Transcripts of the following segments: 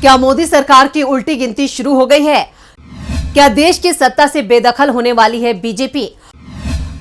क्या मोदी सरकार की उल्टी गिनती शुरू हो गई है? क्या देश की सत्ता से बेदखल होने वाली है बीजेपी?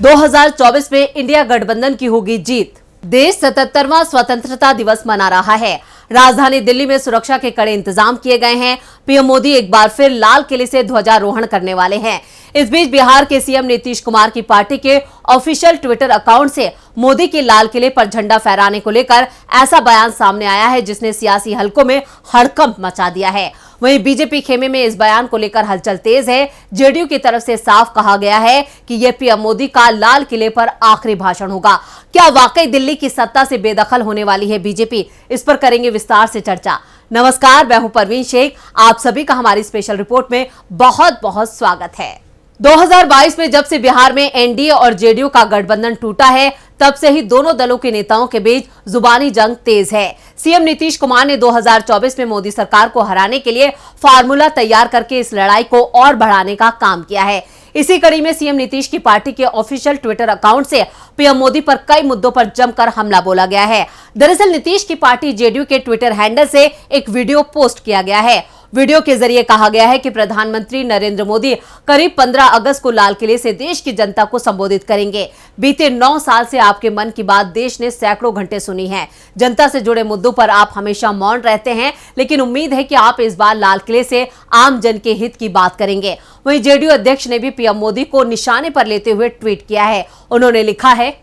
2024 में इंडिया गठबंधन की होगी जीत। देश 77वां स्वतंत्रता दिवस मना रहा है। राजधानी दिल्ली में सुरक्षा के कड़े इंतजाम किए गए हैं। पीएम मोदी एक बार फिर लाल किले से ध्वजारोहण करने वाले हैं। इस बीच बिहार के सीएम नीतीश कुमार की पार्टी के ऑफिशियल ट्विटर अकाउंट से मोदी के लाल किले पर झंडा फहराने को लेकर ऐसा बयान सामने आया है जिसने सियासी हलकों में हड़कंप मचा दिया है। वहीं बीजेपी खेमे में इस बयान को लेकर हलचल तेज है। जेडीयू की तरफ से साफ कहा गया है कि यह पीएम मोदी का लाल किले पर आखिरी भाषण होगा। क्या वाकई दिल्ली की सत्ता से बेदखल होने वाली है बीजेपी? इस पर करेंगे विस्तार से चर्चा। नमस्कार, मैं हूं परवीन शेख। आप सभी का हमारी स्पेशल रिपोर्ट में बहुत बहुत स्वागत है। 2022 में जब से बिहार में एनडीए और जेडीयू का गठबंधन टूटा है, तब से ही दोनों दलों के नेताओं के बीच जुबानी जंग तेज है। सीएम नीतीश कुमार ने 2024 में मोदी सरकार को हराने के लिए फार्मूला तैयार करके इस लड़ाई को और बढ़ाने का काम किया है। इसी कड़ी में सीएम नीतीश की पार्टी के ऑफिशियल ट्विटर अकाउंट से पीएम मोदी पर कई मुद्दों पर जमकर हमला बोला गया है। दरअसल नीतीश की पार्टी जेडीयू के ट्विटर हैंडल से एक वीडियो पोस्ट किया गया है। वीडियो के जरिए कहा गया है कि प्रधानमंत्री नरेंद्र मोदी करीब 15 अगस्त को लाल किले से देश की जनता को संबोधित करेंगे। बीते 9 साल से आपके मन की बात देश ने सैकड़ों घंटे सुनी है। जनता से जुड़े मुद्दों पर आप हमेशा मौन रहते हैं, लेकिन उम्मीद है कि आप इस बार लाल किले से आम जन के हित की बात करेंगे। वहीं जेडीयू अध्यक्ष ने भी पीएम मोदी को निशाने पर लेते हुए ट्वीट किया है। उन्होंने लिखा है,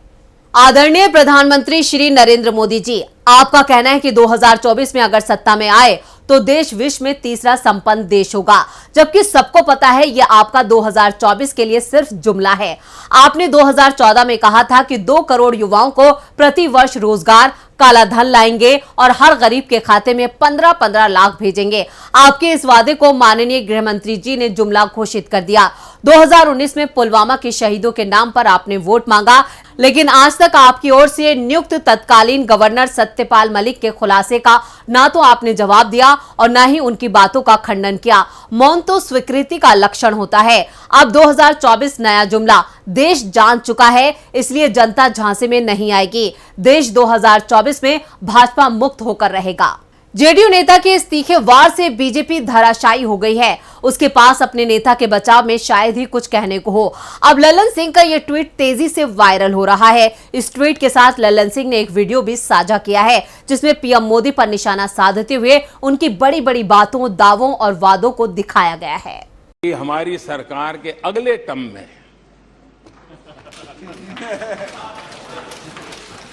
आदरणीय प्रधानमंत्री श्री नरेंद्र मोदी जी, आपका कहना है कि 2024 में अगर सत्ता में आए तो देश विश्व में तीसरा संपन्न देश होगा, जबकि सबको पता है यह आपका 2024 के लिए सिर्फ जुमला है। आपने 2014 में कहा था कि 2 करोड़ युवाओं को प्रति वर्ष रोजगार, काला धन लाएंगे और हर गरीब के खाते में 15-15 लाख भेजेंगे। आपके इस वादे को माननीय गृह मंत्री जी ने जुमला घोषित कर दिया। 2019 में पुलवामा के शहीदों के नाम पर आपने वोट मांगा, लेकिन आज तक आपकी ओर से नियुक्त तत्कालीन गवर्नर सत्यपाल मलिक के खुलासे का ना तो आपने जवाब दिया और ना ही उनकी बातों का खंडन किया। मौन तो स्वीकृति का लक्षण होता है। अब 2024 नया जुमला, देश जान चुका है, इसलिए जनता झांसे में नहीं आएगी। देश 2024 में भाजपा मुक्त होकर रहेगा। जेडीयू नेता के इस तीखे वार से बीजेपी धराशायी हो गई है। उसके पास अपने नेता के बचाव में शायद ही कुछ कहने को हो। अब ललन सिंह का यह ट्वीट तेजी से वायरल हो रहा है। इस ट्वीट के साथ ललन सिंह ने एक वीडियो भी साझा किया है, जिसमें पीएम मोदी पर निशाना साधते हुए उनकी बड़ी बड़ी बातों, दावों और वादों को दिखाया गया है। हमारी सरकार के अगले टर्म में,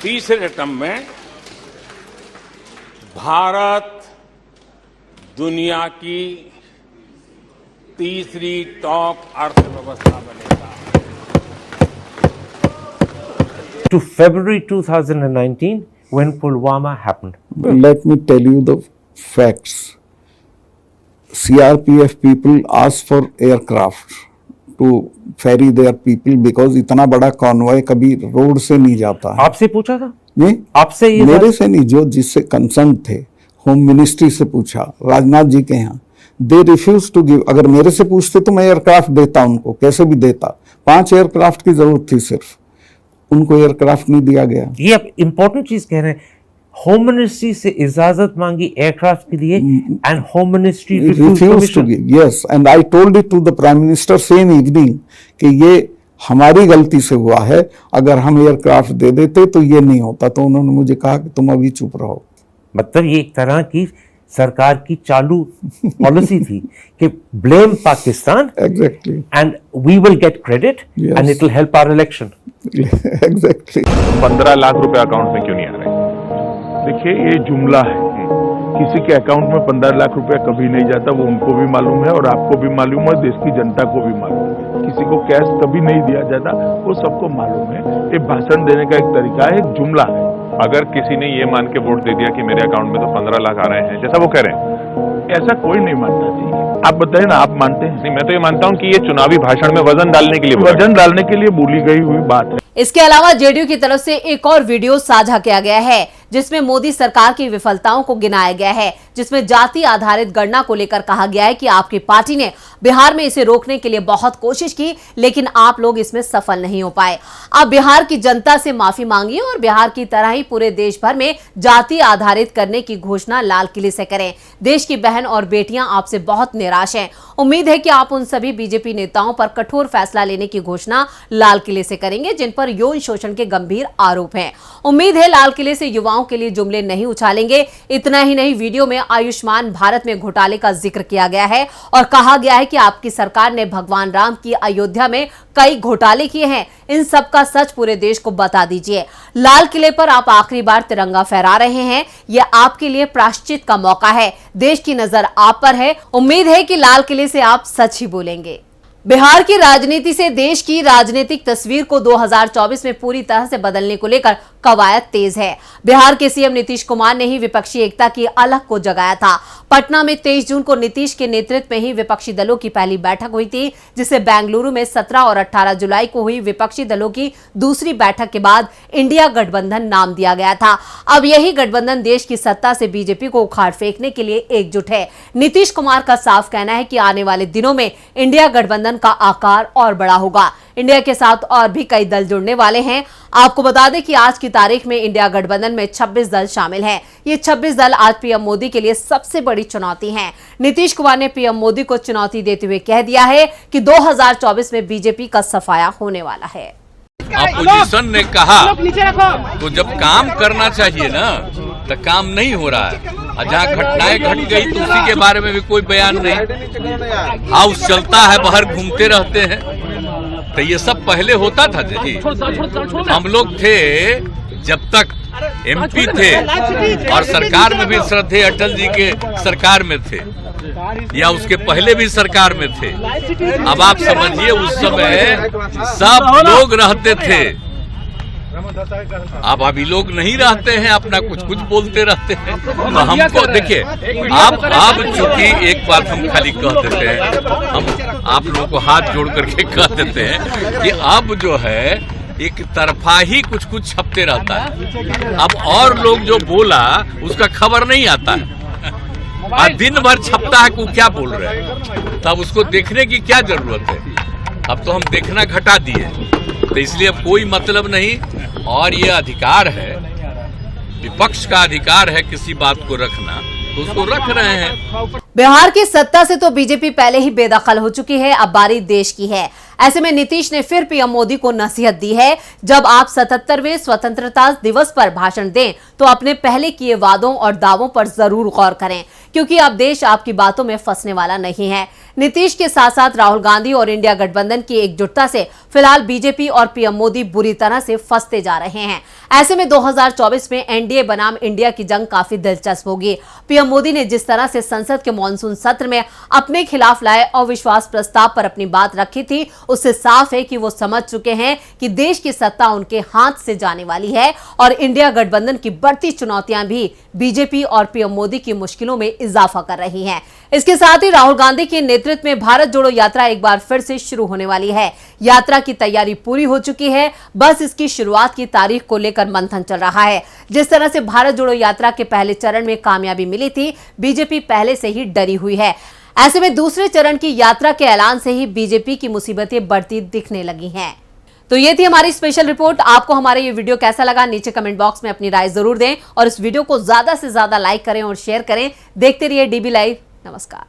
तीसरे टर्म में भारत दुनिया की तीसरी टॉप अर्थव्यवस्था बनेगा। To February 2019 when Pulwama happened. Let me tell you the facts. CRPF people asked for aircraft to ferry their people because इतना बड़ा कॉन्वॉय कभी रोड से नहीं जाता है। आपसे पूछा था? नहीं, आपसे ये मेरे से नहीं, जो जिससे कंसर्न थे होम मिनिस्ट्री से पूछा, राजनाथ जी के यहाँ। They refuse to give. अगर मेरे से पूछते तो मैं एयरक्राफ्ट देता उनको, कैसे भी देता। 5 एयरक्राफ्ट की जरूरत थी सिर्फ, उनको एयरक्राफ्ट नहीं दिया गया। ये आप इंपॉर्टेंट चीज कह रहे हैं। होम मिनिस्ट्री से इजाजत मांगी एयरक्राफ्ट के लिए and home ministry refuse to give. Yes, and I told it to the prime minister same evening कि ये हमारी गलती से हुआ है, अगर हम एयरक्राफ्ट दे देते तो ये नहीं होता। तो उन्होंने मुझे कहा कि तुम अभी चुप रहो। मतलब ये एक तरह की सरकार की चालू पॉलिसी थी कि blame Pakistan exactly and we will get credit and it will help our election. Exactly 15 lakh रुपए अकाउंट में क्यों नहीं आ रहे? देखिए, ये जुमला है। किसी के अकाउंट में 15 लाख रुपया कभी नहीं जाता, वो उनको भी मालूम है और आपको भी मालूम है, देश की जनता को भी मालूम है। किसी को कैश कभी नहीं दिया जाता, वो सबको मालूम है। ये भाषण देने का एक तरीका है, एक जुमला है। अगर किसी ने ये मान के वोट दे दिया कि मेरे अकाउंट में तो 15 लाख आ रहे हैं, जैसा वो कह रहे हैं, ऐसा कोई नहीं मानता जी। आप बताइए ना, आप मानते हैं? नहीं, मैं तो ये मानता हूँ कि ये चुनावी भाषण में वजन डालने के लिए बोली गई हुई बात है। इसके अलावा जेडीयू की तरफ से एक और वीडियो साझा किया गया है, जिसमें मोदी सरकार की विफलताओं को गिनाया गया है, जिसमें जाति आधारित गणना को लेकर कहा गया है कि आपकी पार्टी ने बिहार में इसे रोकने के लिए बहुत कोशिश की, लेकिन आप लोग इसमें सफल नहीं हो पाए। आप बिहार की जनता से माफी मांगिए और बिहार की तरह ही पूरे देश भर में जाति आधारित करने की घोषणा लाल किले से करें। देश की बहन और बेटियां आपसे बहुत निराश हैं। उम्मीद है कि आप उन सभी बीजेपी नेताओं पर कठोर फैसला लेने की घोषणा लाल किले से करेंगे जिन पर यौन शोषण के गंभीर आरोप हैं। उम्मीद है लाल किले से युवाओं के लिए जुमले नहीं उछालेंगे। इतना ही नहीं, वीडियो में आयुष्मान भारत में घोटाले का जिक्र किया गया है और कहा गया है कि आपकी सरकार ने भगवान राम की अयोध्या में कई घोटाले किए हैं। इन सब का सच पूरे देश को बता दीजिए। लाल किले पर आप आखिरी बार तिरंगा फहरा रहे हैं, यह आपके लिए प्रायश्चित का मौका है। देश की नजर आप पर है। उम्मीद है कि लाल किले से आप सच ही बोलेंगे। बिहार की राजनीति से देश की राजनीतिक तस्वीर को 2024 में पूरी तरह से बदलने को लेकर कवायद तेज है। बिहार के सीएम नीतीश कुमार ने ही विपक्षी एकता की अलख को जगाया था। पटना में 23 जून को नीतीश के नेतृत्व में ही विपक्षी दलों की पहली बैठक हुई थी, जिसे बेंगलुरु में 17 और 18 जुलाई को हुई विपक्षी दलों की दूसरी बैठक के बाद इंडिया गठबंधन नाम दिया गया था। अब यही गठबंधन देश की सत्ता से बीजेपी को उखाड़ फेंकने के लिए एकजुट है। नीतीश कुमार का साफ कहना है कि आने वाले दिनों में इंडिया गठबंधन का आकार और बड़ा होगा। इंडिया के साथ और भी कई दल जुड़ने वाले हैं। आपको बता दें कि आज की तारीख में इंडिया गठबंधन में 26 दल शामिल हैं। ये 26 दल आज पीएम मोदी के लिए सबसे बड़ी चुनौती हैं। नीतीश कुमार ने पीएम मोदी को चुनौती देते हुए कह दिया है कि 2024 में बीजेपी का सफाया होने वाला है। अपोजिशन ने कहा तो जब काम करना चाहिए ना, तो काम नहीं हो रहा है। जहाँ घटनाएं घट गई तो उसी के बारे में भी कोई बयान नहीं। हाउस चलता है, बाहर घूमते रहते हैं। तो ये सब पहले होता था जी। हम लोग थे जब तक एमपी थे और सरकार में भी श्रद्धेय अटल जी के सरकार में थे या उसके पहले भी सरकार में थे। अब आप समझिए उस समय सब लोग रहते थे। अब अभी लोग नहीं रहते हैं, अपना कुछ कुछ बोलते रहते हैं। तो हमको देखिए, आप चूंकि एक बात हम खाली कह देते हैं, हम आप लोगों को हाथ जोड़ करके कह देते हैं कि अब जो है एक तरफा ही कुछ कुछ छपते रहता है। अब और लोग जो बोला उसका खबर नहीं आता है और दिन भर छपता है कि क्या बोल रहे हैं। तब उसको देखने की क्या जरूरत है? अब तो हम देखना घटा दिए, तो इसलिए अब कोई मतलब नहीं। और ये अधिकार है, विपक्ष का अधिकार है किसी बात को रखना, तो उसको रख रहे हैं। बिहार की सत्ता से तो बीजेपी पहले ही बेदखल हो चुकी है, अब बारी देश की है। ऐसे में नीतीश ने फिर पीएम मोदी को नसीहत दी है, जब आप 77वें स्वतंत्रता दिवस पर भाषण दें तो अपने पहले किए वादों और दावों पर जरूर गौर करें, क्योंकि अब देश आपकी बातों में फंसने वाला नहीं है। नीतीश के साथ साथ राहुल गांधी और इंडिया गठबंधन की एकजुटता से फिलहाल बीजेपी और पीएम मोदी बुरी तरह से फंसते जा रहे हैं। ऐसे में 2024 में एनडीए बनाम इंडिया की जंग काफी दिलचस्प होगी। पीएम मोदी ने जिस तरह से संसद के मॉनसून सत्र में अपने खिलाफ लाए अविश्वास प्रस्ताव पर अपनी बात रखी थी, उससे साफ है कि वो समझ चुके हैं कि देश की सत्ता उनके हाथ से जाने वाली है और इंडिया गठबंधन की बढ़ती चुनौतियां भी बीजेपी और पीएम मोदी की मुश्किलों में इजाफा कर रही हैं। इसके साथ ही राहुल गांधी के नेतृत्व में भारत जोड़ो यात्रा एक बार फिर से शुरू होने वाली है। यात्रा की तैयारी पूरी हो चुकी है, बस इसकी शुरुआत की तारीख को लेकर मंथन चल रहा है। जिस तरह से भारत जोड़ो यात्रा के पहले चरण में कामयाबी मिली थी, बीजेपी पहले से ही डरी हुई है। ऐसे में दूसरे चरण की यात्रा के ऐलान से ही बीजेपी की मुसीबतें बढ़ती दिखने लगी हैं। तो ये थी हमारी स्पेशल रिपोर्ट। आपको हमारा ये वीडियो कैसा लगा, नीचे कमेंट बॉक्स में अपनी राय जरूर दें और इस वीडियो को ज्यादा से ज्यादा लाइक करें और शेयर करें। देखते रहिए डीबी लाइव। नमस्कार।